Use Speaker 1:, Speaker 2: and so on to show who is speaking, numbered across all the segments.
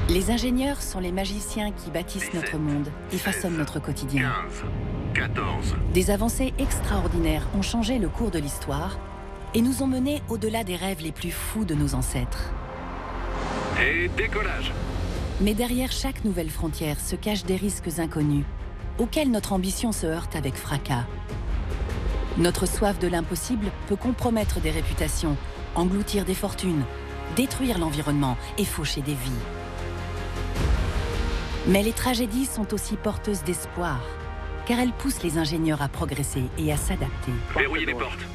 Speaker 1: Les ingénieurs sont les magiciens qui bâtissent
Speaker 2: 17,
Speaker 1: notre monde et façonnent notre quotidien.
Speaker 2: 15, 14.
Speaker 1: Des avancées extraordinaires ont changé le cours de l'histoire et nous ont menés au-delà des rêves les plus fous de nos ancêtres.
Speaker 2: Et décollage.
Speaker 1: Mais derrière chaque nouvelle frontière se cachent des risques inconnus, auxquels notre ambition se heurte avec fracas. Notre soif de l'impossible peut compromettre des réputations, engloutir des fortunes, détruire l'environnement et faucher des vies. Mais les tragédies sont aussi porteuses d'espoir, car elles poussent les ingénieurs à progresser et à s'adapter.
Speaker 2: Verrouillez les portes.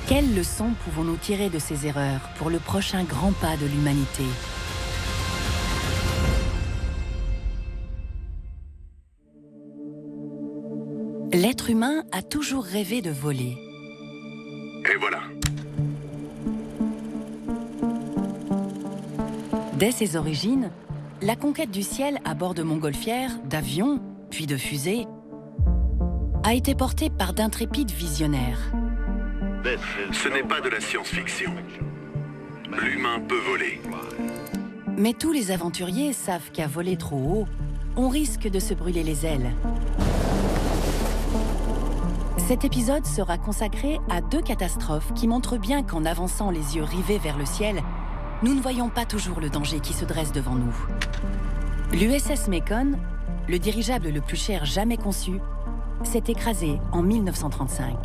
Speaker 1: Quelles leçons pouvons-nous tirer de ces erreurs pour le prochain grand pas de l'humanité ? L'être humain a toujours rêvé de voler.
Speaker 2: Et voilà.
Speaker 1: Dès ses origines, la conquête du ciel à bord de montgolfières, d'avions, puis de fusées, a été portée par d'intrépides visionnaires.
Speaker 2: Ce n'est pas de la science-fiction. L'humain peut voler.
Speaker 1: Mais tous les aventuriers savent qu'à voler trop haut, on risque de se brûler les ailes. Cet épisode sera consacré à 2 catastrophes qui montrent bien qu'en avançant les yeux rivés vers le ciel, nous ne voyons pas toujours le danger qui se dresse devant nous. L'USS Macon, le dirigeable le plus cher jamais conçu, s'est écrasé en 1935.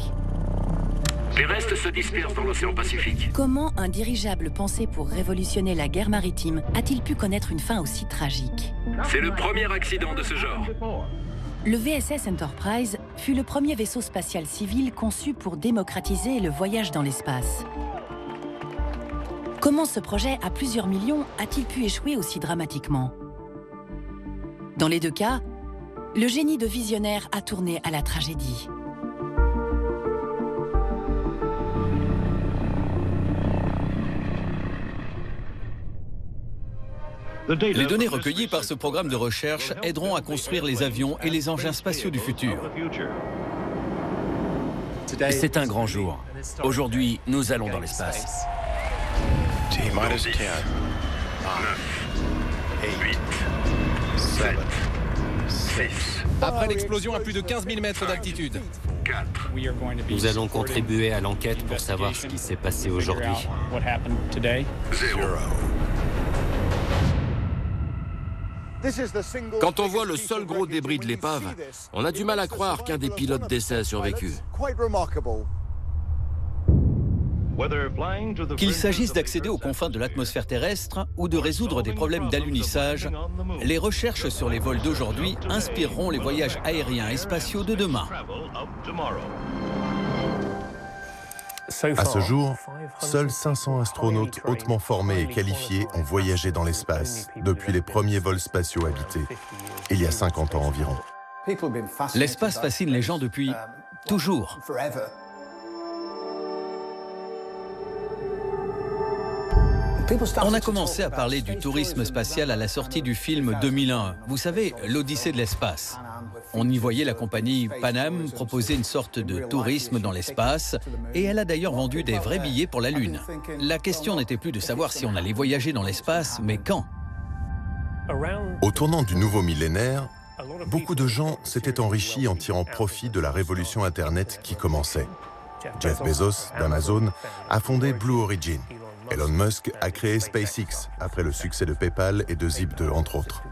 Speaker 2: Les restes se dispersent dans l'océan Pacifique.
Speaker 1: Comment un dirigeable pensé pour révolutionner la guerre maritime a-t-il pu connaître une fin aussi tragique?
Speaker 2: C'est le premier accident de ce genre.
Speaker 1: Le VSS Enterprise fut le premier vaisseau spatial civil conçu pour démocratiser le voyage dans l'espace. Comment ce projet à plusieurs millions a-t-il pu échouer aussi dramatiquement? Dans les 2 cas, le génie de visionnaire a tourné à la tragédie.
Speaker 3: Les données recueillies par ce programme de recherche aideront à construire les avions et les engins spatiaux du futur.
Speaker 4: C'est un grand jour. Aujourd'hui, nous allons dans l'espace.
Speaker 2: 10, 9, 8, 7, 6,
Speaker 5: Après l'explosion à plus de 15 000 mètres d'altitude.
Speaker 2: 4,
Speaker 4: Nous allons contribuer à l'enquête pour savoir ce qui s'est passé aujourd'hui.
Speaker 2: 0.
Speaker 6: Quand on voit le seul gros débris de l'épave, on a du mal à croire qu'un des pilotes d'essai a survécu.
Speaker 3: Qu'il s'agisse d'accéder aux confins de l'atmosphère terrestre ou de résoudre des problèmes d'alunissage, les recherches sur les vols d'aujourd'hui inspireront les voyages aériens et spatiaux de demain.
Speaker 7: À ce jour, seuls 500 astronautes hautement formés et qualifiés ont voyagé dans l'espace depuis les premiers vols spatiaux habités, il y a 50 ans environ.
Speaker 3: L'espace fascine les gens depuis toujours. On a commencé à parler du tourisme spatial à la sortie du film 2001. Vous savez, l'Odyssée de l'espace. On y voyait la compagnie Pan Am proposer une sorte de tourisme dans l'espace et elle a d'ailleurs vendu des vrais billets pour la Lune. La question n'était plus de savoir si on allait voyager dans l'espace, mais quand.
Speaker 7: Au tournant du nouveau millénaire, beaucoup de gens s'étaient enrichis en tirant profit de la révolution Internet qui commençait. Jeff Bezos, d'Amazon, a fondé Blue Origin. Elon Musk a créé SpaceX après le succès de PayPal et de Zip2, entre autres.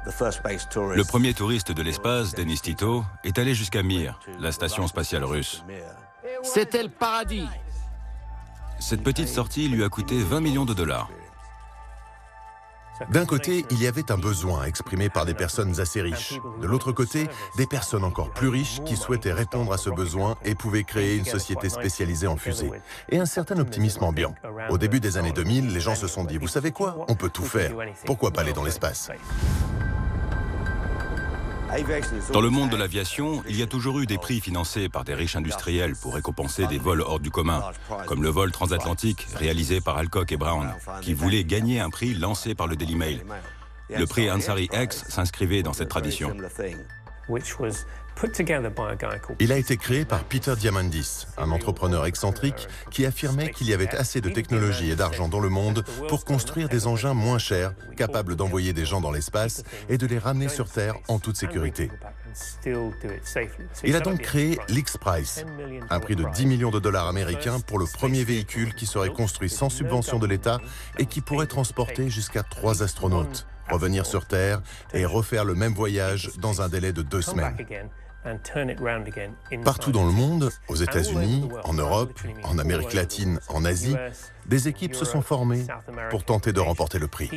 Speaker 8: Le premier touriste de l'espace, Denis Tito, est allé jusqu'à Mir, la station spatiale russe.
Speaker 6: C'était le paradis.
Speaker 8: Cette petite sortie lui a coûté 20 millions de dollars.
Speaker 7: D'un côté, il y avait un besoin exprimé par des personnes assez riches. De l'autre côté, des personnes encore plus riches qui souhaitaient répondre à ce besoin et pouvaient créer une société spécialisée en fusées. Et un certain optimisme ambiant. Au début des années 2000, les gens se sont dit, vous savez quoi? On peut tout faire. Pourquoi pas aller dans l'espace?
Speaker 8: Dans le monde de l'aviation, il y a toujours eu des prix financés par des riches industriels pour récompenser des vols hors du commun, comme le vol transatlantique réalisé par Alcock et Brown, qui voulaient gagner un prix lancé par le Daily Mail. Le prix Ansari X s'inscrivait dans cette tradition.
Speaker 7: Il a été créé par Peter Diamandis, un entrepreneur excentrique qui affirmait qu'il y avait assez de technologie et d'argent dans le monde pour construire des engins moins chers, capables d'envoyer des gens dans l'espace et de les ramener sur Terre en toute sécurité. Il a donc créé l'X-Prize, un prix de 10 millions de dollars américains pour le premier véhicule qui serait construit sans subvention de l'État et qui pourrait transporter jusqu'à 3 astronautes, revenir sur Terre et refaire le même voyage dans un délai de 2 semaines. Partout dans le monde, aux États-Unis, en Europe, en Amérique latine, en Asie, des équipes se sont formées pour tenter de remporter le prix.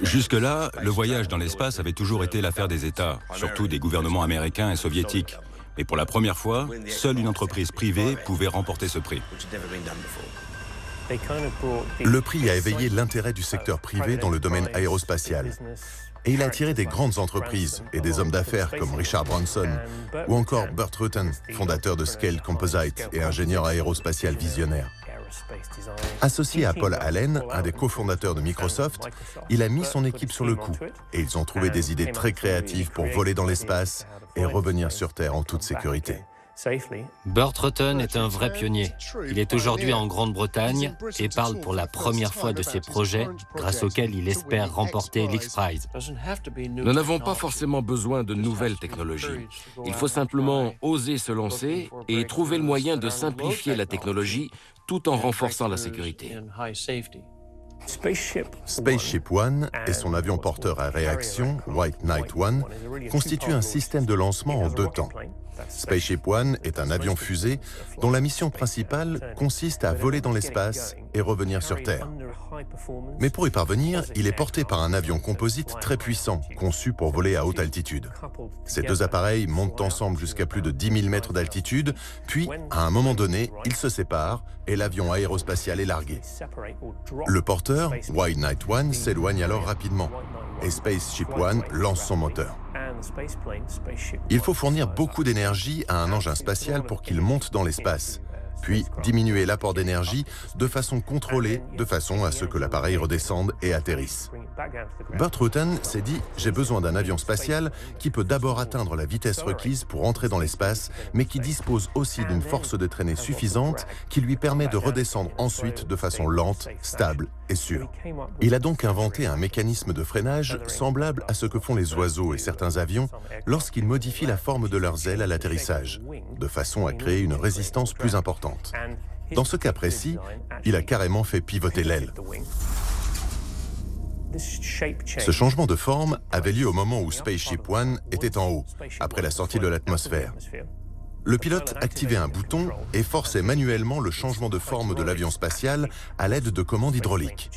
Speaker 8: Jusque-là, le voyage dans l'espace avait toujours été l'affaire des États, surtout des gouvernements américains et soviétiques. Mais pour la première fois, seule une entreprise privée pouvait remporter ce prix.
Speaker 7: Le prix a éveillé l'intérêt du secteur privé dans le domaine aérospatial. Et il a attiré des grandes entreprises et des hommes d'affaires comme Richard Branson ou encore Burt Rutan, fondateur de Scaled Composites et ingénieur aérospatial visionnaire. Associé à Paul Allen, un des cofondateurs de Microsoft, il a mis son équipe sur le coup et ils ont trouvé des idées très créatives pour voler dans l'espace et revenir sur Terre en toute sécurité.
Speaker 4: Burt Rutan est un vrai pionnier. Il est aujourd'hui en Grande-Bretagne et parle pour la première fois de ses projets grâce auxquels il espère remporter l'X-Prize.
Speaker 6: Nous n'avons pas forcément besoin de nouvelles technologies. Il faut simplement oser se lancer et trouver le moyen de simplifier la technologie tout en renforçant la sécurité.
Speaker 7: Spaceship One et son avion porteur à réaction, White Knight One, constituent un système de lancement en 2 temps. Spaceship One est un avion-fusée dont la mission principale consiste à voler dans l'espace et revenir sur Terre. Mais pour y parvenir, il est porté par un avion composite très puissant, conçu pour voler à haute altitude. Ces 2 appareils montent ensemble jusqu'à plus de 10 000 mètres d'altitude, puis, à un moment donné, ils se séparent et l'avion aérospatial est largué. Le porteur, White Knight One, s'éloigne alors rapidement et Spaceship One lance son moteur. Il faut fournir beaucoup d'énergie à un engin spatial pour qu'il monte dans l'espace, puis diminuer l'apport d'énergie de façon contrôlée, de façon à ce que l'appareil redescende et atterrisse. Burt Rutan s'est dit « J'ai besoin d'un avion spatial qui peut d'abord atteindre la vitesse requise pour entrer dans l'espace, mais qui dispose aussi d'une force de traînée suffisante qui lui permet de redescendre ensuite de façon lente, stable et sûre. » Il a donc inventé un mécanisme de freinage semblable à ce que font les oiseaux et certains avions lorsqu'ils modifient la forme de leurs ailes à l'atterrissage, de façon à créer une résistance plus importante. Dans ce cas précis, il a carrément fait pivoter l'aile. Ce changement de forme avait lieu au moment où Spaceship One était en haut, après la sortie de l'atmosphère. Le pilote activait un bouton et forçait manuellement le changement de forme de l'avion spatial à l'aide de commandes hydrauliques.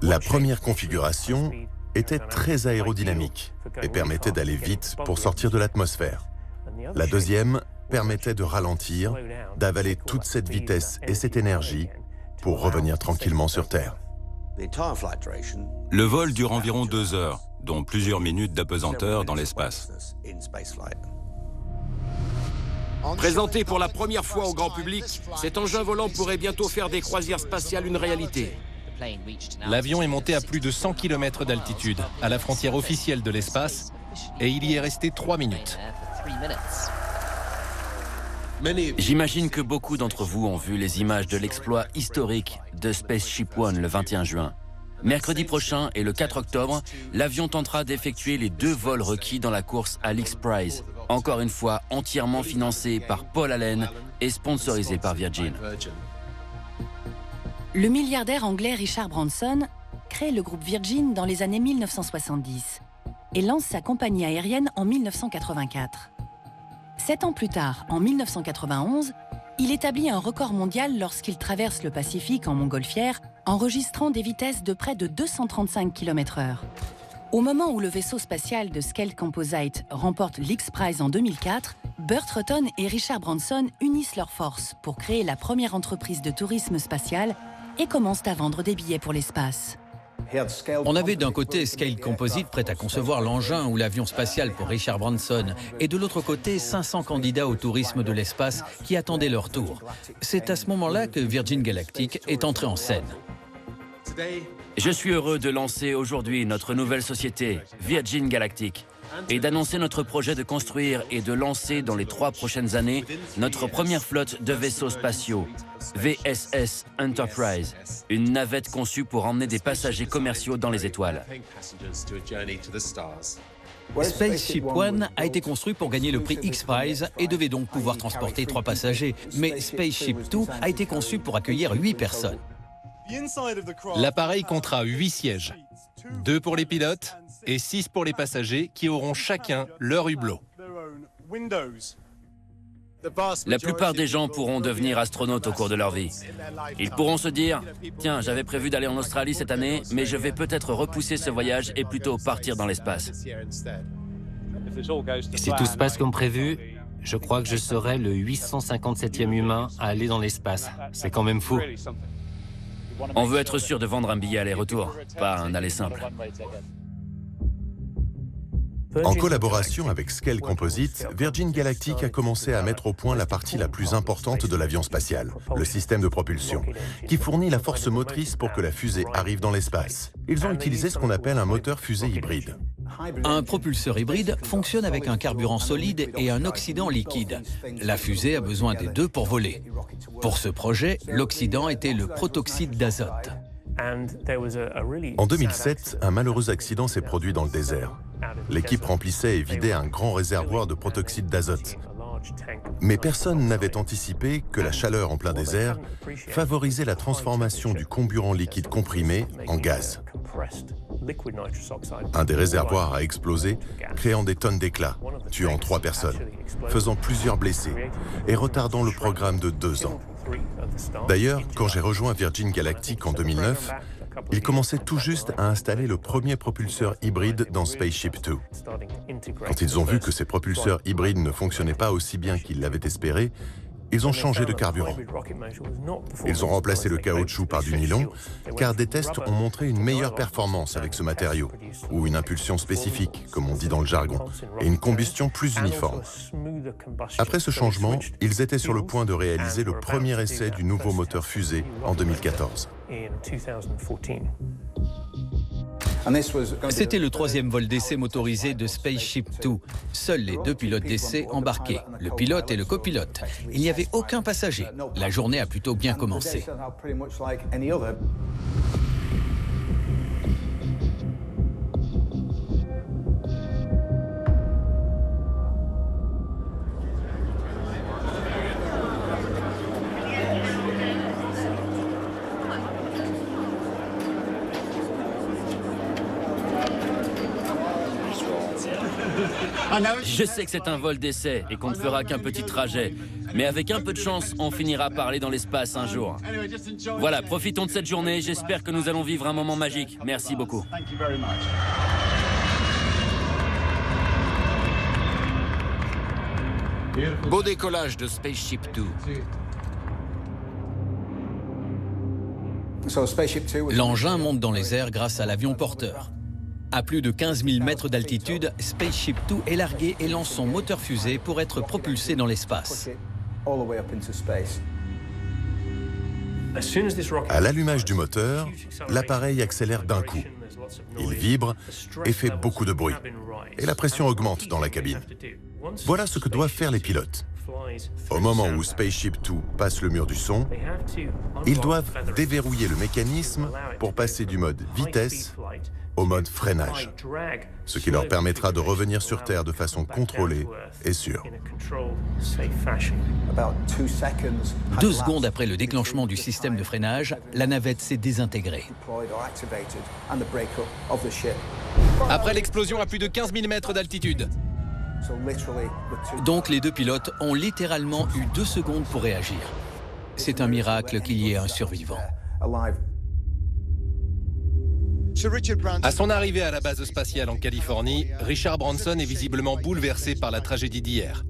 Speaker 7: La première configuration était très aérodynamique et permettait d'aller vite pour sortir de l'atmosphère. La deuxième permettait de ralentir, d'avaler toute cette vitesse et cette énergie pour revenir tranquillement sur Terre.
Speaker 8: Le vol dure environ 2 heures, dont plusieurs minutes d'apesanteur dans l'espace.
Speaker 6: Présenté pour la première fois au grand public, cet engin volant pourrait bientôt faire des croisières spatiales une réalité.
Speaker 5: L'avion est monté à plus de 100 km d'altitude, à la frontière officielle de l'espace, et il y est resté 3 minutes.
Speaker 9: J'imagine que beaucoup d'entre vous ont vu les images de l'exploit historique de Spaceship One le 21 juin. Mercredi prochain et le 4 octobre, l'avion tentera d'effectuer les 2 vols requis dans la course à l'X-Prize, encore une fois entièrement financé par Paul Allen et sponsorisé par Virgin.
Speaker 1: Le milliardaire anglais Richard Branson crée le groupe Virgin dans les années 1970 et lance sa compagnie aérienne en 1984. 7 ans plus tard, en 1991, il établit un record mondial lorsqu'il traverse le Pacifique en montgolfière, enregistrant des vitesses de près de 235 km/h. Au moment où le vaisseau spatial de Scaled Composites remporte l'X-Prize en 2004, Burt Rutan et Richard Branson unissent leurs forces pour créer la première entreprise de tourisme spatial et commencent à vendre des billets pour l'espace.
Speaker 3: On avait d'un côté Scaled Composites prêt à concevoir l'engin ou l'avion spatial pour Richard Branson et de l'autre côté 500 candidats au tourisme de l'espace qui attendaient leur tour. C'est à ce moment-là que Virgin Galactic est entré en scène.
Speaker 9: Je suis heureux de lancer aujourd'hui notre nouvelle société, Virgin Galactic, et d'annoncer notre projet de construire et de lancer dans les 3 prochaines années notre première flotte de vaisseaux spatiaux, VSS Enterprise, une navette conçue pour emmener des passagers commerciaux dans les étoiles.
Speaker 3: Spaceship One a été construit pour gagner le prix X-Prize et devait donc pouvoir transporter 3 passagers. Mais Spaceship Two a été conçu pour accueillir 8 personnes.
Speaker 5: L'appareil comptera 8 sièges, 2 pour les pilotes et 6 pour les passagers qui auront chacun leur hublot.
Speaker 9: La plupart des gens pourront devenir astronautes au cours de leur vie. Ils pourront se dire « Tiens, j'avais prévu d'aller en Australie cette année, mais je vais peut-être repousser ce voyage et plutôt partir dans l'espace. »
Speaker 4: Si tout se passe comme prévu, je crois que je serai le 857e humain à aller dans l'espace. C'est quand même fou.
Speaker 9: On veut être sûr de vendre un billet aller-retour, pas un aller simple.
Speaker 7: En collaboration avec Scale Composites, Virgin Galactic a commencé à mettre au point la partie la plus importante de l'avion spatial, le système de propulsion, qui fournit la force motrice pour que la fusée arrive dans l'espace. Ils ont utilisé ce qu'on appelle un moteur fusée hybride.
Speaker 3: Un propulseur hybride fonctionne avec un carburant solide et un oxydant liquide. La fusée a besoin des 2 pour voler. Pour ce projet, l'oxydant était le protoxyde d'azote.
Speaker 7: En 2007, un malheureux accident s'est produit dans le désert. L'équipe remplissait et vidait un grand réservoir de protoxyde d'azote. Mais personne n'avait anticipé que la chaleur en plein désert favorisait la transformation du comburant liquide comprimé en gaz. Un des réservoirs a explosé, créant des tonnes d'éclats, tuant 3 personnes, faisant plusieurs blessés et retardant le programme de 2 ans. D'ailleurs, quand j'ai rejoint Virgin Galactic en 2009, ils commençaient tout juste à installer le premier propulseur hybride dans Spaceship Two. Quand ils ont vu que ces propulseurs hybrides ne fonctionnaient pas aussi bien qu'ils l'avaient espéré, ils ont changé de carburant. Ils ont remplacé le caoutchouc par du nylon, car des tests ont montré une meilleure performance avec ce matériau, ou une impulsion spécifique, comme on dit dans le jargon, et une combustion plus uniforme. Après ce changement, ils étaient sur le point de réaliser le premier essai du nouveau moteur fusée en 2014.
Speaker 3: C'était le 3e vol d'essai motorisé de Spaceship Two. Seuls les 2 pilotes d'essai embarqués, le pilote et le copilote. Il n'y avait aucun passager. La journée a plutôt bien commencé.
Speaker 9: Je sais que c'est un vol d'essai et qu'on ne fera qu'un petit trajet. Mais avec un peu de chance, on finira par aller dans l'espace un jour. Voilà, profitons de cette journée. J'espère que nous allons vivre un moment magique. Merci beaucoup.
Speaker 6: Beau décollage de Spaceship Two.
Speaker 3: L'engin monte dans les airs grâce à l'avion porteur. À plus de 15 000 mètres d'altitude, Spaceship Two est largué et lance son moteur fusée pour être propulsé dans l'espace.
Speaker 7: À l'allumage du moteur, l'appareil accélère d'un coup. Il vibre et fait beaucoup de bruit. Et la pression augmente dans la cabine. Voilà ce que doivent faire les pilotes. Au moment où Spaceship Two passe le mur du son, ils doivent déverrouiller le mécanisme pour passer du mode vitesse au mode freinage, ce qui leur permettra de revenir sur Terre de façon contrôlée et sûre.
Speaker 3: 2 secondes après le déclenchement du système de freinage, la navette s'est désintégrée.
Speaker 5: Après l'explosion à plus de 15 000 mètres d'altitude.
Speaker 3: Donc les 2 pilotes ont littéralement eu 2 secondes pour réagir. C'est un miracle qu'il y ait un survivant.
Speaker 5: À son arrivée à la base spatiale en Californie, Richard Branson est visiblement bouleversé par la tragédie d'hier.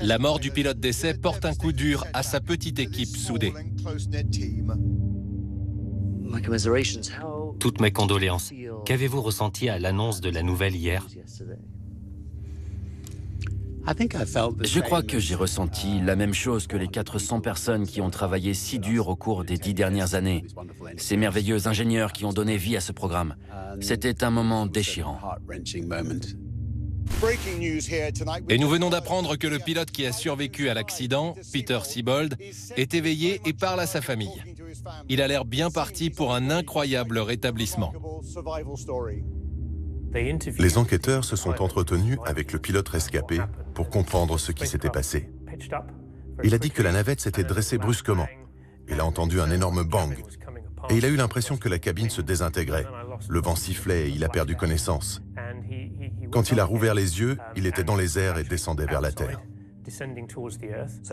Speaker 5: La mort du pilote d'essai porte un coup dur à sa petite équipe soudée.
Speaker 4: Toutes mes condoléances. Qu'avez-vous ressenti à l'annonce de la nouvelle hier?
Speaker 9: Je crois que j'ai ressenti la même chose que les 400 personnes qui ont travaillé si dur au cours des 10 dernières années. Ces merveilleux ingénieurs qui ont donné vie à ce programme. C'était un moment déchirant.
Speaker 5: Et nous venons d'apprendre que le pilote qui a survécu à l'accident, Peter Siebold, est éveillé et parle à sa famille. Il a l'air bien parti pour un incroyable rétablissement.
Speaker 7: Les enquêteurs se sont entretenus avec le pilote rescapé pour comprendre ce qui s'était passé. Il a dit que la navette s'était dressée brusquement. Il a entendu un énorme bang et il a eu l'impression que la cabine se désintégrait. Le vent sifflait et il a perdu connaissance. Quand il a rouvert les yeux, il était dans les airs et descendait vers la terre.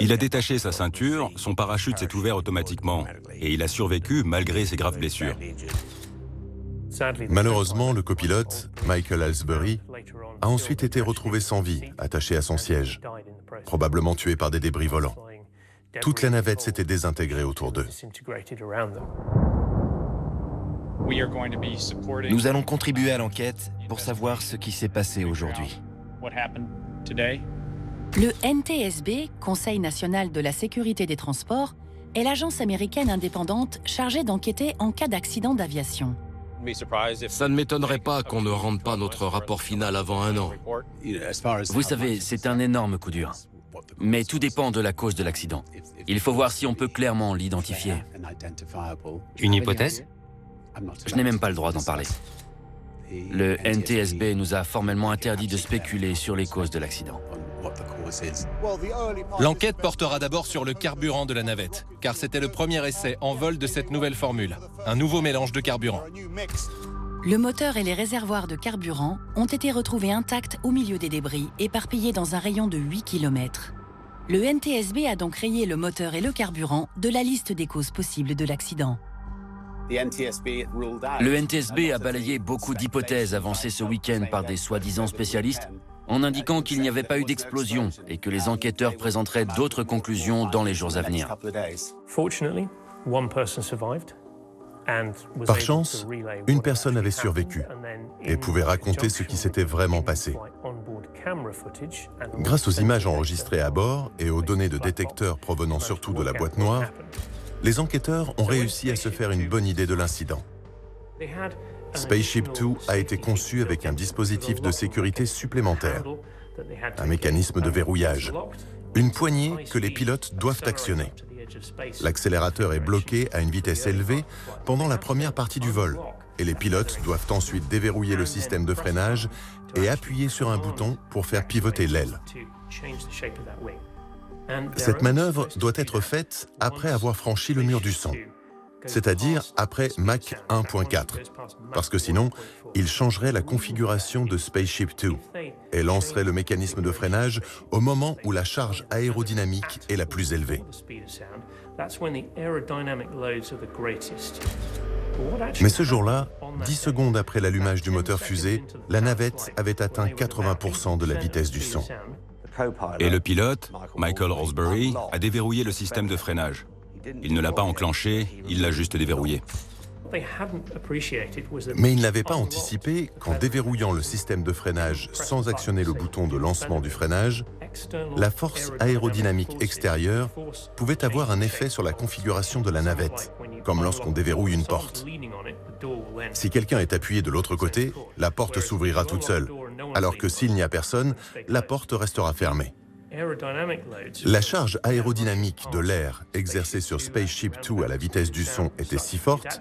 Speaker 8: Il a détaché sa ceinture, son parachute s'est ouvert automatiquement et il a survécu malgré ses graves blessures.
Speaker 7: Malheureusement, le copilote, Michael Halsbury, a ensuite été retrouvé sans vie, attaché à son siège, probablement tué par des débris volants. Toute la navette s'était désintégrée autour d'eux.
Speaker 10: Nous allons contribuer à l'enquête pour savoir ce qui s'est passé aujourd'hui.
Speaker 1: Le NTSB, Conseil national de la sécurité des transports, est l'agence américaine indépendante chargée d'enquêter en cas d'accident d'aviation.
Speaker 6: Ça ne m'étonnerait pas qu'on ne rende pas notre rapport final avant 1 an.
Speaker 9: Vous savez, c'est un énorme coup dur. Mais tout dépend de la cause de l'accident. Il faut voir si on peut clairement l'identifier.
Speaker 4: Une hypothèse?
Speaker 9: Je n'ai même pas le droit d'en parler. Le NTSB nous a formellement interdit de spéculer sur les causes de l'accident.
Speaker 5: L'enquête portera d'abord sur le carburant de la navette, car c'était le premier essai en vol de cette nouvelle formule, un nouveau mélange de carburant.
Speaker 1: Le moteur et les réservoirs de carburant ont été retrouvés intacts au milieu des débris, éparpillés dans un rayon de 8 km. Le NTSB a donc rayé le moteur et le carburant de la liste des causes possibles de l'accident.
Speaker 9: Le NTSB a balayé beaucoup d'hypothèses avancées ce week-end par des soi-disant spécialistes, en indiquant qu'il n'y avait pas eu d'explosion et que les enquêteurs présenteraient d'autres conclusions dans les jours à venir.
Speaker 7: Par chance, une personne avait survécu et pouvait raconter ce qui s'était vraiment passé. Grâce aux images enregistrées à bord et aux données de détecteurs provenant surtout de la boîte noire, les enquêteurs ont réussi à se faire une bonne idée de l'incident. Spaceship Two a été conçu avec un dispositif de sécurité supplémentaire, un mécanisme de verrouillage, une poignée que les pilotes doivent actionner. L'accélérateur est bloqué à une vitesse élevée pendant la première partie du vol et les pilotes doivent ensuite déverrouiller le système de freinage et appuyer sur un bouton pour faire pivoter l'aile. Cette manœuvre doit être faite après avoir franchi le mur du son, c'est-à-dire après Mach 1.4, parce que sinon, il changerait la configuration de Spaceship Two et lancerait le mécanisme de freinage au moment où la charge aérodynamique est la plus élevée. Mais ce jour-là, 10 secondes après l'allumage du moteur fusée, la navette avait atteint 80% de la vitesse du son.
Speaker 8: Et le pilote, Michael Halsbury, a déverrouillé le système de freinage. Il ne l'a pas enclenché, il l'a juste déverrouillé.
Speaker 7: Mais il n'avait pas anticipé qu'en déverrouillant le système de freinage sans actionner le bouton de lancement du freinage, la force aérodynamique extérieure pouvait avoir un effet sur la configuration de la navette, comme lorsqu'on déverrouille une porte. Si quelqu'un est appuyé de l'autre côté, la porte s'ouvrira toute seule, alors que s'il n'y a personne, la porte restera fermée. La charge aérodynamique de l'air exercée sur Spaceship Two à la vitesse du son était si forte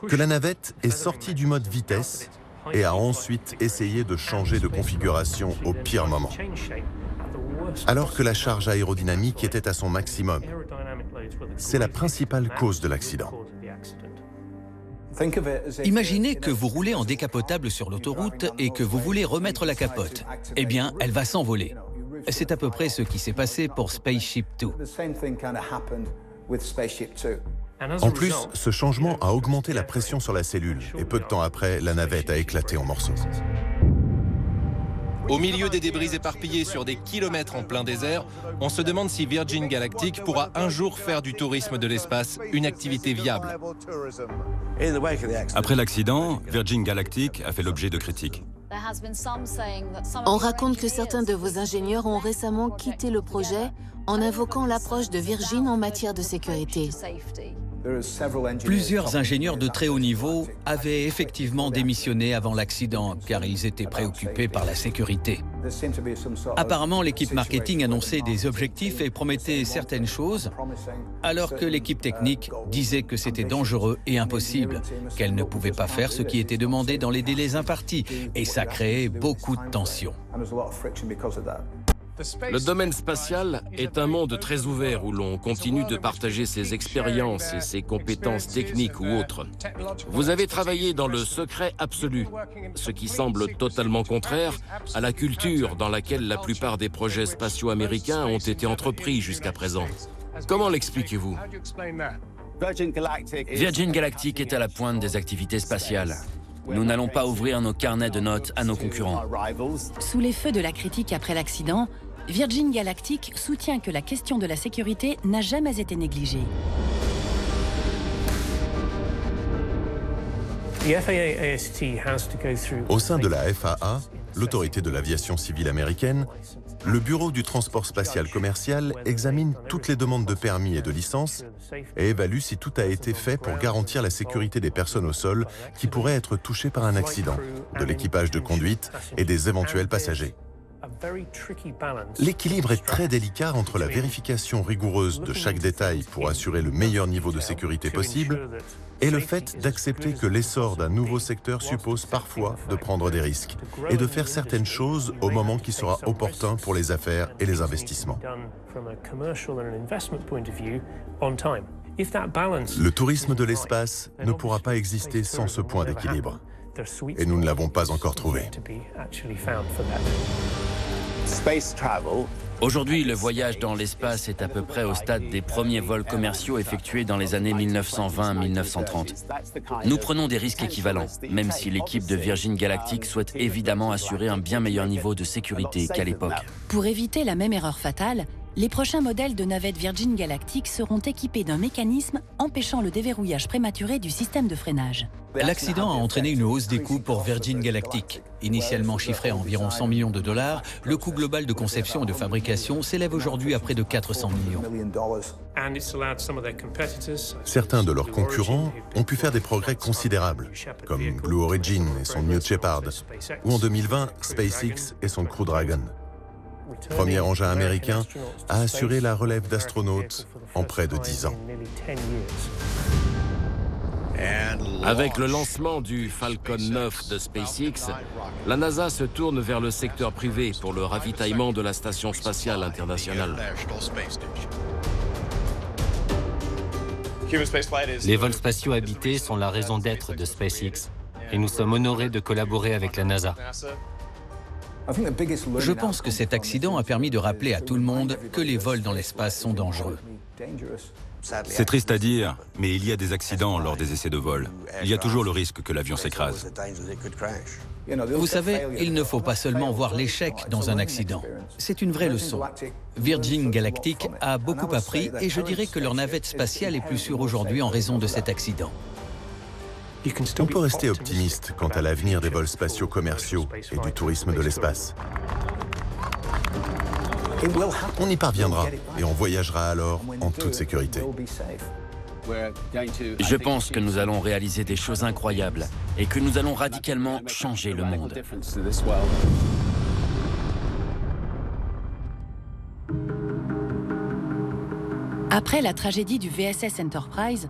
Speaker 7: que la navette est sortie du mode vitesse et a ensuite essayé de changer de configuration au pire moment, alors que la charge aérodynamique était à son maximum. C'est la principale cause de l'accident.
Speaker 3: Imaginez que vous roulez en décapotable sur l'autoroute et que vous voulez remettre la capote. Eh bien, elle va s'envoler. C'est à peu près ce qui s'est passé pour Spaceship Two.
Speaker 7: En plus, ce changement a augmenté la pression sur la cellule et peu de temps après, la navette a éclaté en morceaux.
Speaker 5: Au milieu des débris éparpillés sur des kilomètres en plein désert, on se demande si Virgin Galactic pourra un jour faire du tourisme de l'espace une activité viable.
Speaker 8: Après l'accident, Virgin Galactic a fait l'objet de critiques.
Speaker 11: On raconte que certains de vos ingénieurs ont récemment quitté le projet en invoquant l'approche de Virgin en matière de sécurité.
Speaker 3: Plusieurs ingénieurs de très haut niveau avaient effectivement démissionné avant l'accident car ils étaient préoccupés par la sécurité. Apparemment, l'équipe marketing annonçait des objectifs et promettait certaines choses, alors que l'équipe technique disait que c'était dangereux et impossible, qu'elle ne pouvait pas faire ce qui était demandé dans les délais impartis, et ça créait beaucoup de tensions.
Speaker 6: Le domaine spatial est un monde très ouvert où l'on continue de partager ses expériences et ses compétences techniques ou autres. Vous avez travaillé dans le secret absolu, ce qui semble totalement contraire à la culture dans laquelle la plupart des projets spatiaux américains ont été entrepris jusqu'à présent. Comment l'expliquez-vous?
Speaker 9: Virgin Galactic est à la pointe des activités spatiales. Nous n'allons pas ouvrir nos carnets de notes à nos concurrents.
Speaker 1: Sous les feux de la critique après l'accident, Virgin Galactic soutient que la question de la sécurité n'a jamais été négligée.
Speaker 7: Au sein de la FAA, l'autorité de l'aviation civile américaine, le Bureau du transport spatial commercial examine toutes les demandes de permis et de licences et évalue si tout a été fait pour garantir la sécurité des personnes au sol qui pourraient être touchées par un accident, de l'équipage de conduite et des éventuels passagers. L'équilibre est très délicat entre la vérification rigoureuse de chaque détail pour assurer le meilleur niveau de sécurité possible et le fait d'accepter que l'essor d'un nouveau secteur suppose parfois de prendre des risques et de faire certaines choses au moment qui sera opportun pour les affaires et les investissements. Le tourisme de l'espace ne pourra pas exister sans ce point d'équilibre. Et nous ne l'avons pas encore trouvé.
Speaker 9: Aujourd'hui, le voyage dans l'espace est à peu près au stade des premiers vols commerciaux effectués dans les années 1920-1930. Nous prenons des risques équivalents, même si l'équipe de Virgin Galactic souhaite évidemment assurer un bien meilleur niveau de sécurité qu'à l'époque.
Speaker 1: Pour éviter la même erreur fatale, les prochains modèles de navettes Virgin Galactic seront équipés d'un mécanisme empêchant le déverrouillage prématuré du système de freinage.
Speaker 3: L'accident a entraîné une hausse des coûts pour Virgin Galactic. Initialement chiffré à environ 100 millions de dollars, le coût global de conception et de fabrication s'élève aujourd'hui à près de 400 millions.
Speaker 7: Certains de leurs concurrents ont pu faire des progrès considérables, comme Blue Origin et son New Shepard, ou en 2020, SpaceX et son Crew Dragon. Premier engin américain à assurer la relève d'astronautes en près de 10 ans.
Speaker 6: Avec le lancement du Falcon 9 de SpaceX, la NASA se tourne vers le secteur privé pour le ravitaillement de la Station spatiale internationale.
Speaker 4: Les vols spatiaux habités sont la raison d'être de SpaceX et nous sommes honorés de collaborer avec la NASA.
Speaker 3: Je pense que cet accident a permis de rappeler à tout le monde que les vols dans l'espace sont dangereux.
Speaker 8: C'est triste à dire, mais il y a des accidents lors des essais de vol. Il y a toujours le risque que l'avion s'écrase.
Speaker 3: Vous savez, il ne faut pas seulement voir l'échec dans un accident. C'est une vraie leçon. Virgin Galactic a beaucoup appris et je dirais que leur navette spatiale est plus sûre aujourd'hui en raison de cet accident.
Speaker 7: On peut rester optimiste quant à l'avenir des vols spatiaux commerciaux et du tourisme de l'espace. On y parviendra et on voyagera alors en toute sécurité.
Speaker 9: Je pense que nous allons réaliser des choses incroyables et que nous allons radicalement changer le monde.
Speaker 1: Après la tragédie du VSS Enterprise,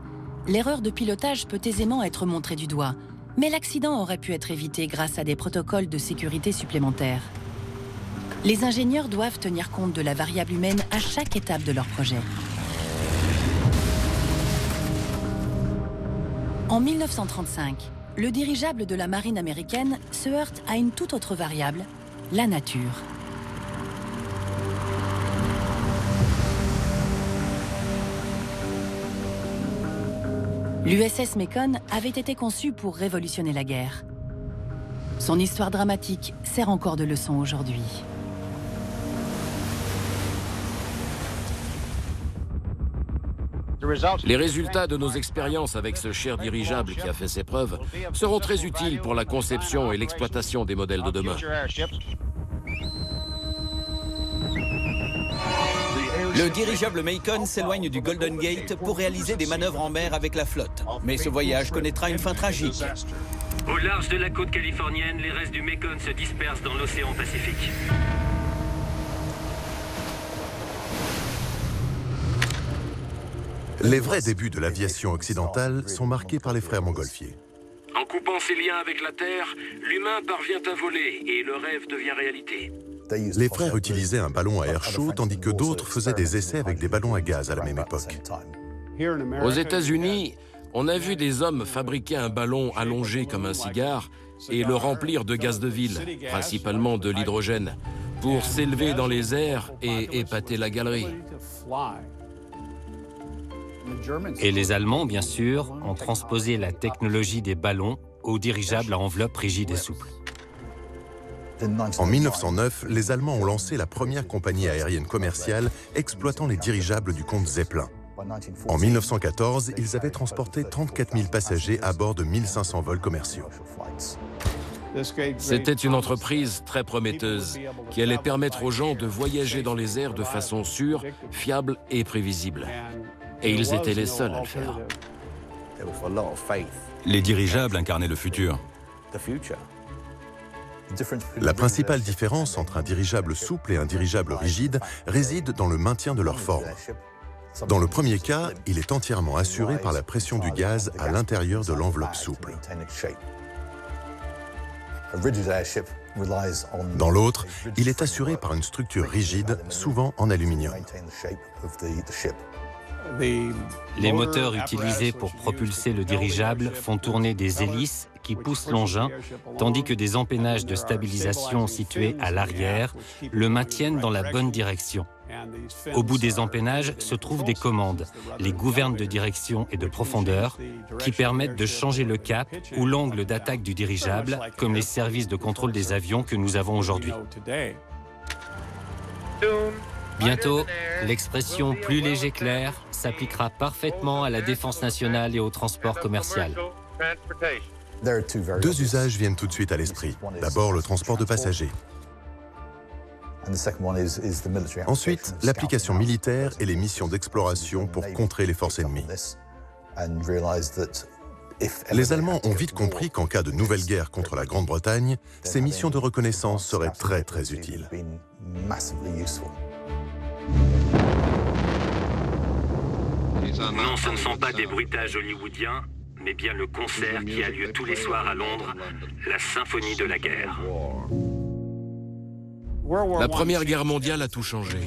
Speaker 1: l'erreur de pilotage peut aisément être montrée du doigt, mais l'accident aurait pu être évité grâce à des protocoles de sécurité supplémentaires. Les ingénieurs doivent tenir compte de la variable humaine à chaque étape de leur projet. En 1935, le dirigeable de la marine américaine se heurte à une toute autre variable, la nature. L'USS Macon avait été conçu pour révolutionner la guerre. Son histoire dramatique sert encore de leçon aujourd'hui.
Speaker 6: Les résultats de nos expériences avec ce cher dirigeable qui a fait ses preuves seront très utiles pour la conception et l'exploitation des modèles de demain.
Speaker 3: Le dirigeable Macon s'éloigne du Golden Gate pour réaliser des manœuvres en mer avec la flotte. Mais ce voyage connaîtra une fin tragique.
Speaker 12: Au large de la côte californienne, les restes du Macon se dispersent dans l'océan Pacifique.
Speaker 7: Les vrais débuts de l'aviation occidentale sont marqués par les frères Montgolfier.
Speaker 12: En coupant ses liens avec la Terre, l'humain parvient à voler et le rêve devient réalité.
Speaker 7: Les frères utilisaient un ballon à air chaud tandis que d'autres faisaient des essais avec des ballons à gaz à la même époque.
Speaker 6: Aux États-Unis, on a vu des hommes fabriquer un ballon allongé comme un cigare et le remplir de gaz de ville, principalement de l'hydrogène, pour s'élever dans les airs et épater la galerie.
Speaker 4: Et les Allemands, bien sûr, ont transposé la technologie des ballons aux dirigeables à enveloppe rigide et souple.
Speaker 7: En 1909, les Allemands ont lancé la première compagnie aérienne commerciale exploitant les dirigeables du comte Zeppelin. En 1914, ils avaient transporté 34 000 passagers à bord de 1500 vols commerciaux.
Speaker 6: C'était une entreprise très prometteuse qui allait permettre aux gens de voyager dans les airs de façon sûre, fiable et prévisible. Et ils étaient les seuls à le faire.
Speaker 8: Les dirigeables incarnaient le futur.
Speaker 7: La principale différence entre un dirigeable souple et un dirigeable rigide réside dans le maintien de leur forme. Dans le premier cas, il est entièrement assuré par la pression du gaz à l'intérieur de l'enveloppe souple. Dans l'autre, il est assuré par une structure rigide, souvent en aluminium.
Speaker 4: Les moteurs utilisés pour propulser le dirigeable font tourner des hélices qui poussent l'engin, tandis que des empennages de stabilisation situés à l'arrière le maintiennent dans la bonne direction. Au bout des empennages se trouvent des commandes, les gouvernes de direction et de profondeur, qui permettent de changer le cap ou l'angle d'attaque du dirigeable, comme les services de contrôle des avions que nous avons aujourd'hui. Bientôt, l'expression « plus léger clair » s'appliquera parfaitement à la défense nationale et au transport commercial.
Speaker 7: Deux usages viennent tout de suite à l'esprit. D'abord, le transport de passagers. Ensuite, l'application militaire et les missions d'exploration pour contrer les forces ennemies. Les Allemands ont vite compris qu'en cas de nouvelle guerre contre la Grande-Bretagne, ces missions de reconnaissance seraient très utiles.
Speaker 12: Non, ce ne sont pas des bruitages hollywoodiens, mais bien le concert qui a lieu tous les soirs à Londres, la symphonie de la guerre.
Speaker 6: La Première Guerre mondiale a tout changé.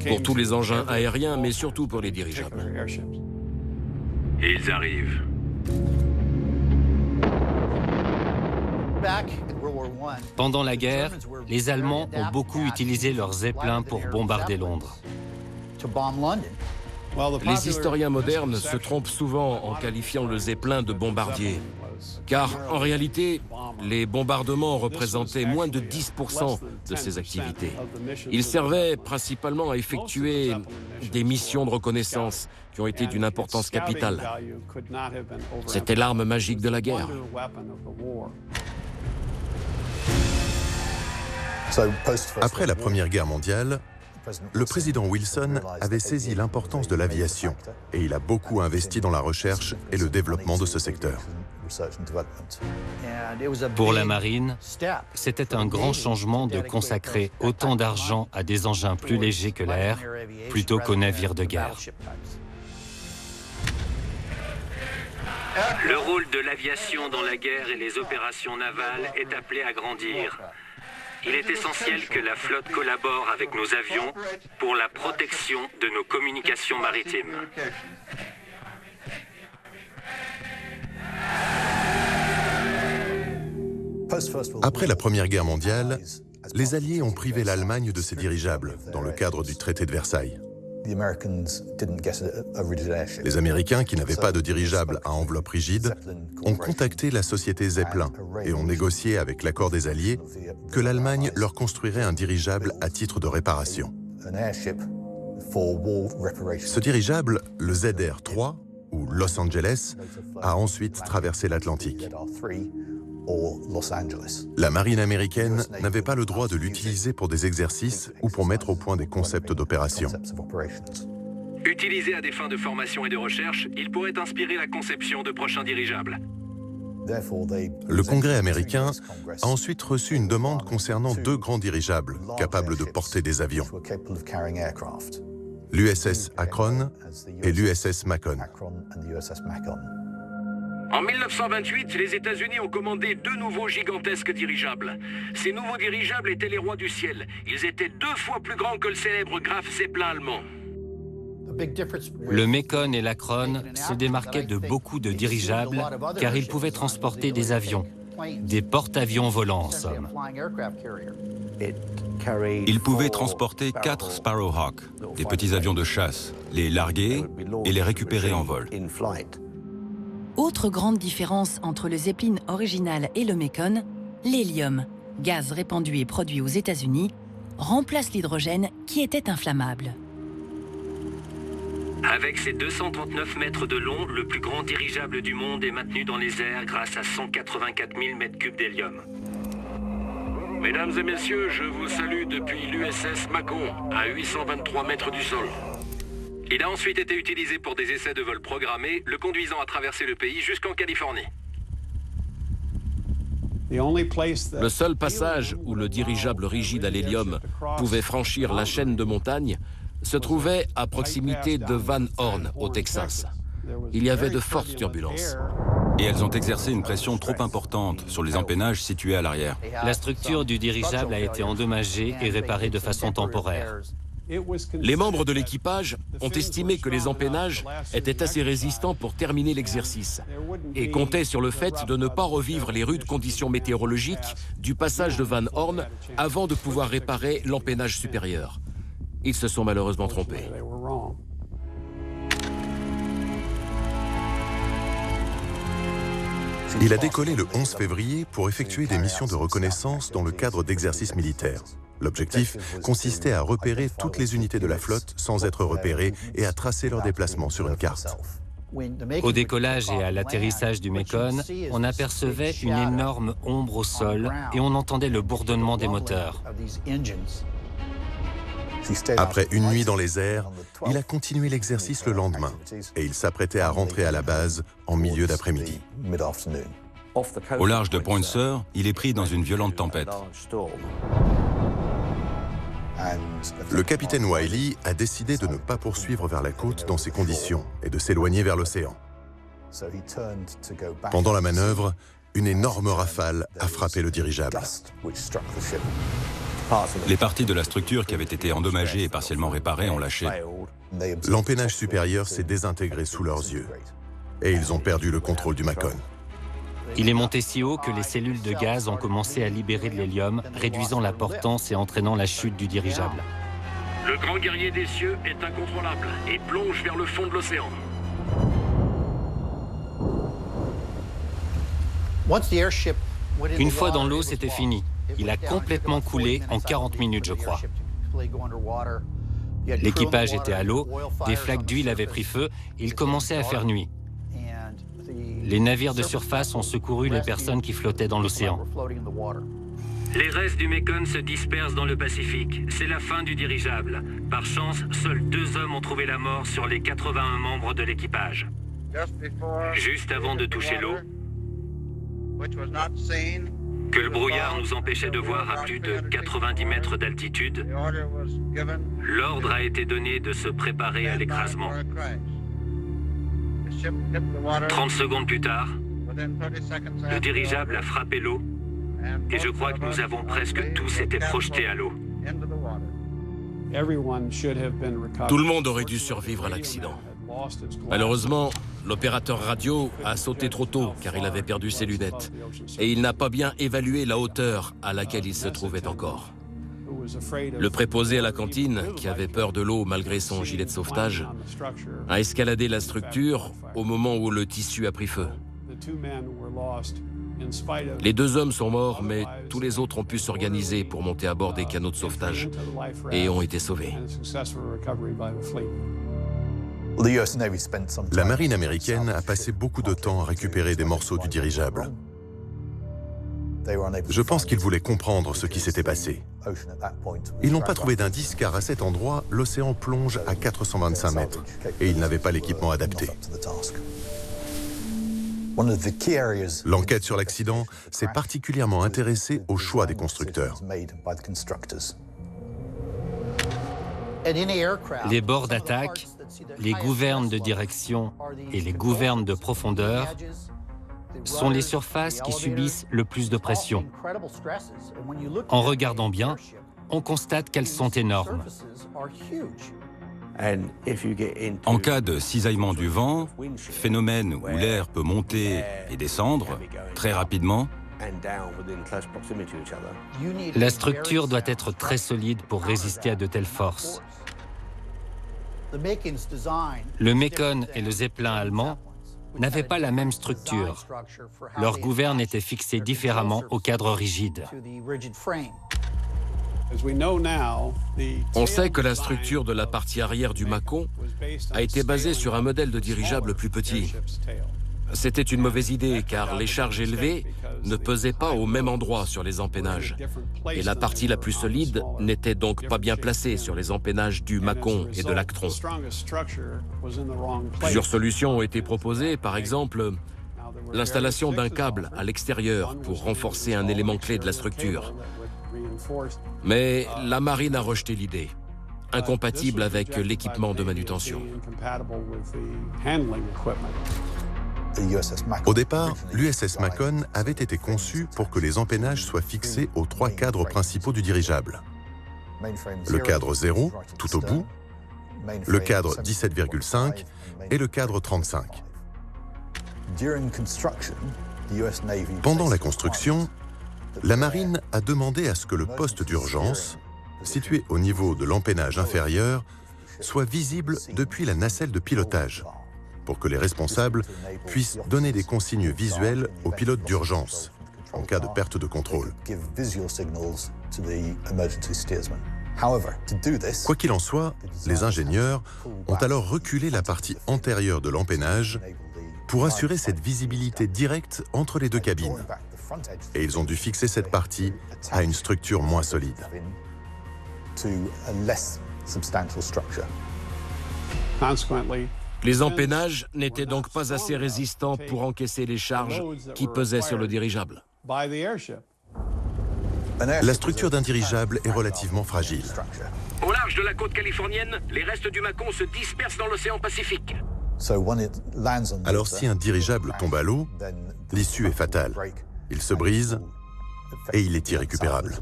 Speaker 6: Pour tous les engins aériens, mais surtout pour les dirigeables.
Speaker 12: Et ils arrivent.
Speaker 4: Pendant la guerre, les Allemands ont beaucoup utilisé leurs zeppelins pour bombarder Londres.
Speaker 6: Les historiens modernes se trompent souvent en qualifiant le Zeppelin de bombardier. Car, en réalité, les bombardements représentaient moins de 10% de ces activités. Ils servaient principalement à effectuer des missions de reconnaissance qui ont été d'une importance capitale. C'était l'arme magique de la guerre.
Speaker 7: Après la Première Guerre mondiale, le président Wilson avait saisi l'importance de l'aviation et il a beaucoup investi dans la recherche et le développement de ce secteur.
Speaker 4: Pour la marine, c'était un grand changement de consacrer autant d'argent à des engins plus légers que l'air, plutôt qu'aux navires de guerre.
Speaker 12: Le rôle de l'aviation dans la guerre et les opérations navales est appelé à grandir. Il est essentiel que la flotte collabore avec nos avions pour la protection de nos communications maritimes.
Speaker 7: Après la Première Guerre mondiale, les Alliés ont privé l'Allemagne de ses dirigeables dans le cadre du traité de Versailles. Les Américains, qui n'avaient pas de dirigeable à enveloppe rigide, ont contacté la société Zeppelin et ont négocié avec l'accord des Alliés que l'Allemagne leur construirait un dirigeable à titre de réparation. Ce dirigeable, le ZR-3, ou Los Angeles, a ensuite traversé l'Atlantique. La marine américaine n'avait pas le droit de l'utiliser pour des exercices ou pour mettre au point des concepts d'opération.
Speaker 12: Utilisé à des fins de formation et de recherche, il pourrait inspirer la conception de prochains dirigeables.
Speaker 7: Le Congrès américain a ensuite reçu une demande concernant 2 grands dirigeables capables de porter des avions, l'USS Akron et l'USS Macon.
Speaker 12: En 1928, les États-Unis ont commandé 2 nouveaux gigantesques dirigeables. Ces nouveaux dirigeables étaient les rois du ciel. Ils étaient 2 fois plus grands que le célèbre Graf Zeppelin allemand.
Speaker 4: Le Macon et l'Akron se démarquaient de beaucoup de dirigeables car ils pouvaient transporter des avions, des porte-avions volants en somme.
Speaker 8: Ils pouvaient transporter 4 Sparrowhawk, des petits avions de chasse, les larguer et les récupérer en vol.
Speaker 1: Autre grande différence entre le Zeppelin original et le Macon, l'hélium, gaz répandu et produit aux États-Unis, remplace l'hydrogène qui était inflammable.
Speaker 12: Avec ses 239 mètres de long, le plus grand dirigeable du monde est maintenu dans les airs grâce à 184 000 mètres cubes d'hélium. Mesdames et messieurs, je vous salue depuis l'USS Macon, à 823 mètres du sol. Il a ensuite été utilisé pour des essais de vol programmés, le conduisant à traverser le pays jusqu'en Californie.
Speaker 6: Le seul passage où le dirigeable rigide à l'hélium pouvait franchir la chaîne de montagnes se trouvait à proximité de Van Horn, au Texas. Il y avait de fortes turbulences.
Speaker 8: Et elles ont exercé une pression trop importante sur les empennages situés à l'arrière.
Speaker 4: La structure du dirigeable a été endommagée et réparée de façon temporaire.
Speaker 6: Les membres de l'équipage ont estimé que les empennages étaient assez résistants pour terminer l'exercice et comptaient sur le fait de ne pas revivre les rudes conditions météorologiques du passage de Van Horn avant de pouvoir réparer l'empennage supérieur. Ils se sont malheureusement trompés.
Speaker 7: Il a décollé le 11 février pour effectuer des missions de reconnaissance dans le cadre d'exercices militaires. L'objectif consistait à repérer toutes les unités de la flotte sans être repérées et à tracer leur déplacement sur une carte.
Speaker 4: Au décollage et à l'atterrissage du Macon, on apercevait une énorme ombre au sol et on entendait le bourdonnement des moteurs.
Speaker 7: Après une nuit dans les airs, il a continué l'exercice le lendemain et il s'apprêtait à rentrer à la base en milieu d'après-midi.
Speaker 8: Au large de Point Sur, il est pris dans une violente tempête.
Speaker 7: Le capitaine Wiley a décidé de ne pas poursuivre vers la côte dans ces conditions et de s'éloigner vers l'océan. Pendant la manœuvre, une énorme rafale a frappé le dirigeable.
Speaker 8: Les parties de la structure qui avaient été endommagées et partiellement réparées ont lâché.
Speaker 7: L'empennage supérieur s'est désintégré sous leurs yeux et ils ont perdu le contrôle du Macon.
Speaker 4: Il est monté si haut que les cellules de gaz ont commencé à libérer de l'hélium, réduisant la portance et entraînant la chute du dirigeable.
Speaker 12: Le grand guerrier des cieux est incontrôlable et plonge vers le fond de l'océan.
Speaker 4: Une fois dans l'eau, c'était fini. Il a complètement coulé en 40 minutes, je crois. L'équipage était à l'eau, des flaques d'huile avaient pris feu, et il commençait à faire nuit. Les navires de surface ont secouru les personnes qui flottaient dans l'océan.
Speaker 12: Les restes du Macon se dispersent dans le Pacifique. C'est la fin du dirigeable. Par chance, seuls 2 hommes ont trouvé la mort sur les 81 membres de l'équipage. Juste avant de toucher l'eau, que le brouillard nous empêchait de voir à plus de 90 mètres d'altitude, l'ordre a été donné de se préparer à l'écrasement. 30 secondes plus tard, le dirigeable a frappé l'eau et je crois que nous avons presque tous été projetés à l'eau.
Speaker 6: Tout le monde aurait dû survivre à l'accident. Malheureusement, l'opérateur radio a sauté trop tôt car il avait perdu ses lunettes et il n'a pas bien évalué la hauteur à laquelle il se trouvait encore. Le préposé à la cantine, qui avait peur de l'eau malgré son gilet de sauvetage, a escaladé la structure au moment où le tissu a pris feu. Les 2 hommes sont morts, mais tous les autres ont pu s'organiser pour monter à bord des canots de sauvetage et ont été sauvés.
Speaker 7: La marine américaine a passé beaucoup de temps à récupérer des morceaux du dirigeable. Je pense qu'ils voulaient comprendre ce qui s'était passé. Ils n'ont pas trouvé d'indice car à cet endroit, l'océan plonge à 425 mètres et ils n'avaient pas l'équipement adapté. L'enquête sur l'accident s'est particulièrement intéressée au choix des constructeurs.
Speaker 4: Les bords d'attaque, les gouvernes de direction et les gouvernes de profondeur sont les surfaces qui subissent le plus de pression. En regardant bien, on constate qu'elles sont énormes.
Speaker 8: En cas de cisaillement du vent, phénomène où l'air peut monter et descendre très rapidement,
Speaker 4: la structure doit être très solide pour résister à de telles forces. Le Mekon et le Zeppelin allemand n'avaient pas la même structure. Leurs gouvernes étaient fixées différemment au cadre rigide.
Speaker 6: On sait que la structure de la partie arrière du Mâcon a été basée sur un modèle de dirigeable plus petit. C'était une mauvaise idée car les charges élevées ne pesaient pas au même endroit sur les empennages. Et la partie la plus solide n'était donc pas bien placée sur les empennages du Mâcon et de l'Actron. Plusieurs solutions ont été proposées, par exemple l'installation d'un câble à l'extérieur pour renforcer un élément clé de la structure. Mais la marine a rejeté l'idée, incompatible avec l'équipement de manutention.
Speaker 7: Au départ, l'USS Macon avait été conçu pour que les empennages soient fixés aux 3 cadres principaux du dirigeable. Le cadre 0, tout au bout, le cadre 17,5 et le cadre 35. Pendant la construction, la marine a demandé à ce que le poste d'urgence, situé au niveau de l'empennage inférieur, soit visible depuis la nacelle de pilotage, pour que les responsables puissent donner des consignes visuelles aux pilotes d'urgence en cas de perte de contrôle. Quoi qu'il en soit, les ingénieurs ont alors reculé la partie antérieure de l'empennage pour assurer cette visibilité directe entre les 2 cabines. Et ils ont dû fixer cette partie à une structure moins solide.
Speaker 6: Les empennages n'étaient donc pas assez résistants pour encaisser les charges qui pesaient sur le dirigeable.
Speaker 7: La structure d'un dirigeable est relativement fragile.
Speaker 12: Au large de la côte californienne, les restes du Mâcon se dispersent dans l'océan Pacifique.
Speaker 7: Alors si un dirigeable tombe à l'eau, l'issue est fatale. Il se brise et il est irrécupérable.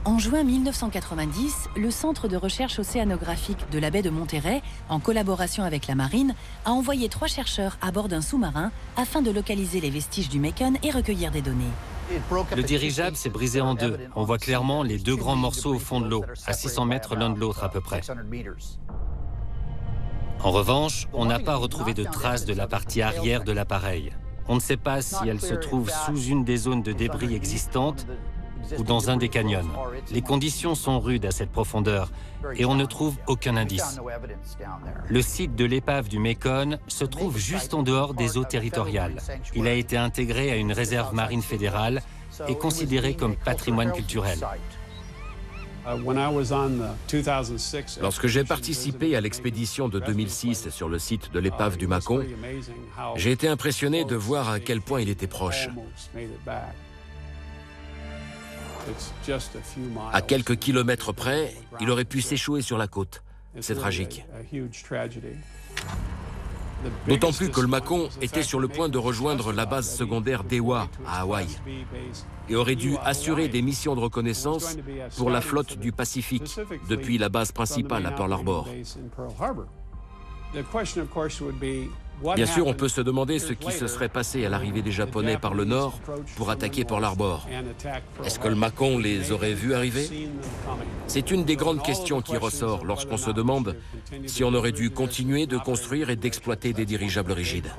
Speaker 1: En juin 1990, le Centre de recherche océanographique de la baie de Monterey, en collaboration avec la marine, a envoyé 3 chercheurs à bord d'un sous-marin afin de localiser les vestiges du Mekon et recueillir des données.
Speaker 4: Le dirigeable s'est brisé en 2. On voit clairement les 2 grands morceaux au fond de l'eau, à 600 mètres l'un de l'autre à peu près. En revanche, on n'a pas retrouvé de traces de la partie arrière de l'appareil. On ne sait pas si elle se trouve sous une des zones de débris existantes ou dans un des canyons. Les conditions sont rudes à cette profondeur et on ne trouve aucun indice. Le site de l'épave du Mekon se trouve juste en dehors des eaux territoriales. Il a été intégré à une réserve marine fédérale et considéré comme patrimoine culturel.
Speaker 6: Lorsque j'ai participé à l'expédition de 2006 sur le site de l'épave du Mâcon, j'ai été impressionné de voir à quel point il était proche. À quelques kilomètres près, il aurait pu s'échouer sur la côte. C'est tragique. D'autant plus que le Mâcon était sur le point de rejoindre la base secondaire d'Ewa à Hawaï et aurait dû assurer des missions de reconnaissance pour la flotte du Pacifique depuis la base principale à Pearl Harbor. Bien sûr, on peut se demander ce qui se serait passé à l'arrivée des Japonais par le nord pour attaquer Pearl Harbor. Est-ce que le Mâcon les aurait vus arriver? C'est une des grandes questions qui ressort lorsqu'on se demande si on aurait dû continuer de construire et d'exploiter des dirigeables rigides.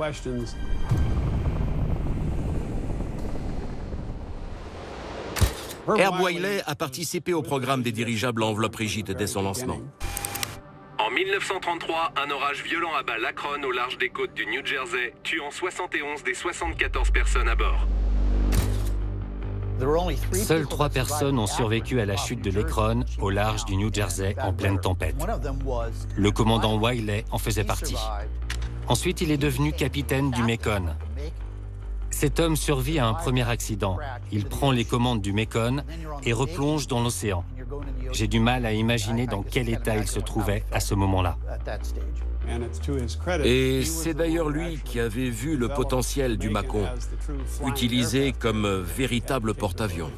Speaker 6: Herb Wiley a participé au programme des dirigeables à enveloppe rigide dès son lancement.
Speaker 2: En 1933, un orage violent abat l'Akron au large des côtes du New Jersey, tuant 71 des 74 personnes à bord.
Speaker 4: Seules 3 personnes ont survécu à la chute de l'Akron au large du New Jersey en pleine tempête. Le commandant Wiley en faisait partie. Ensuite, il est devenu capitaine du Mekong. Cet homme survit à un premier accident. Il prend les commandes du Mekong et replonge dans l'océan. J'ai du mal à imaginer dans quel état il se trouvait à ce moment-là.
Speaker 6: Et c'est d'ailleurs lui qui avait vu le potentiel du Mâcon, utilisé comme véritable porte-avions.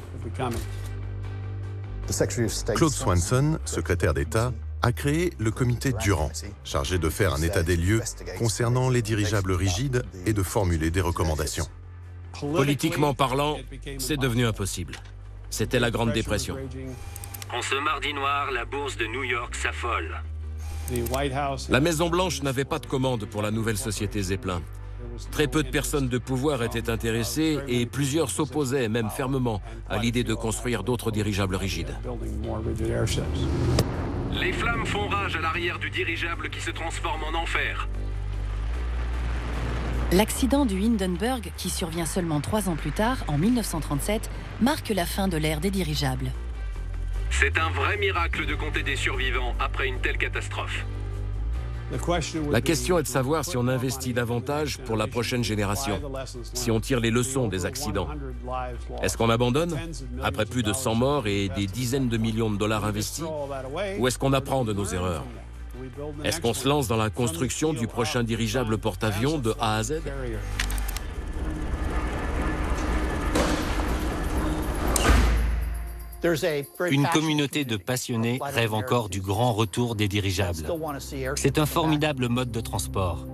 Speaker 7: Claude Swanson, secrétaire d'État, a créé le comité Durand, chargé de faire un état des lieux concernant les dirigeables rigides et de formuler des recommandations.
Speaker 6: Politiquement parlant, c'est devenu impossible. C'était la Grande Dépression.
Speaker 12: En ce mardi noir, la bourse de New York s'affole.
Speaker 6: La Maison-Blanche n'avait pas de commande pour la nouvelle société Zeppelin. Très peu de personnes de pouvoir étaient intéressées et plusieurs s'opposaient, même fermement, à l'idée de construire d'autres dirigeables rigides.
Speaker 2: Les flammes font rage à l'arrière du dirigeable qui se transforme en enfer.
Speaker 1: L'accident du Hindenburg, qui survient seulement 3 ans plus tard, en 1937, marque la fin de l'ère des dirigeables.
Speaker 2: C'est un vrai miracle de compter des survivants après une telle catastrophe.
Speaker 6: La question est de savoir si on investit davantage pour la prochaine génération, si on tire les leçons des accidents. Est-ce qu'on abandonne, après plus de 100 morts et des dizaines de millions de dollars investis, ou est-ce qu'on apprend de nos erreurs? Est-ce qu'on se lance dans la construction du prochain dirigeable porte-avions de A à Z?
Speaker 4: Une communauté de passionnés rêve encore du grand retour des dirigeables. C'est un formidable mode de transport.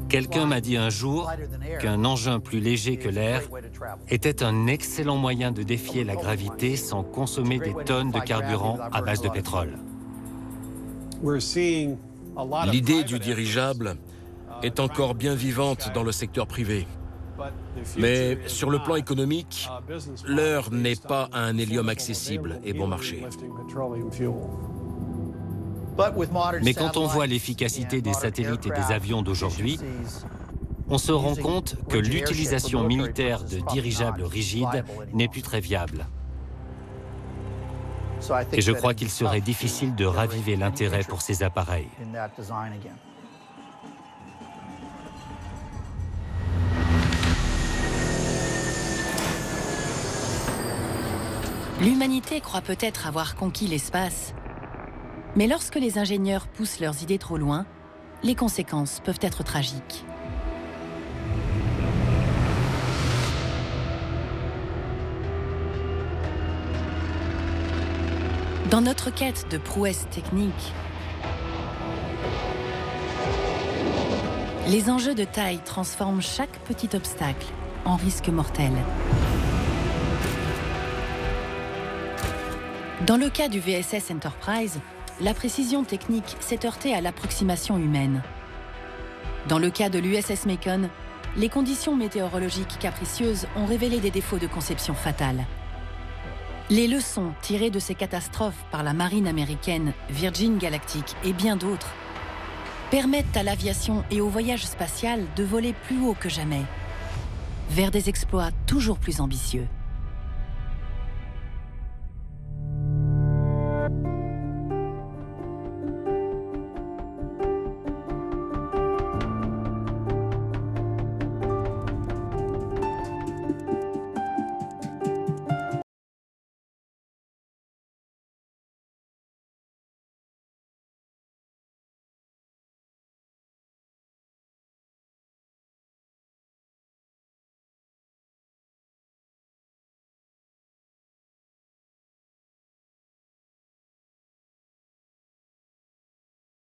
Speaker 4: Quelqu'un m'a dit un jour qu'un engin plus léger que l'air était un excellent moyen de défier la gravité sans consommer des tonnes de carburant à base de pétrole.
Speaker 6: L'idée du dirigeable est encore bien vivante dans le secteur privé. Mais sur le plan économique, l'heure n'est pas à un hélium accessible et bon marché.
Speaker 4: Mais quand on voit l'efficacité des satellites et des avions d'aujourd'hui, on se rend compte que l'utilisation militaire de dirigeables rigides n'est plus très viable. Et je crois qu'il serait difficile de raviver l'intérêt pour ces appareils.
Speaker 1: L'humanité croit peut-être avoir conquis l'espace, mais lorsque les ingénieurs poussent leurs idées trop loin, les conséquences peuvent être tragiques. Dans notre quête de prouesse technique, les enjeux de taille transforment chaque petit obstacle en risque mortel. Dans le cas du VSS Enterprise, la précision technique s'est heurtée à l'approximation humaine. Dans le cas de l'USS Mekong, les conditions météorologiques capricieuses ont révélé des défauts de conception fatales. Les leçons tirées de ces catastrophes par la marine américaine, Virgin Galactic et bien d'autres permettent à l'aviation et au voyage spatial de voler plus haut que jamais, vers des exploits toujours plus ambitieux.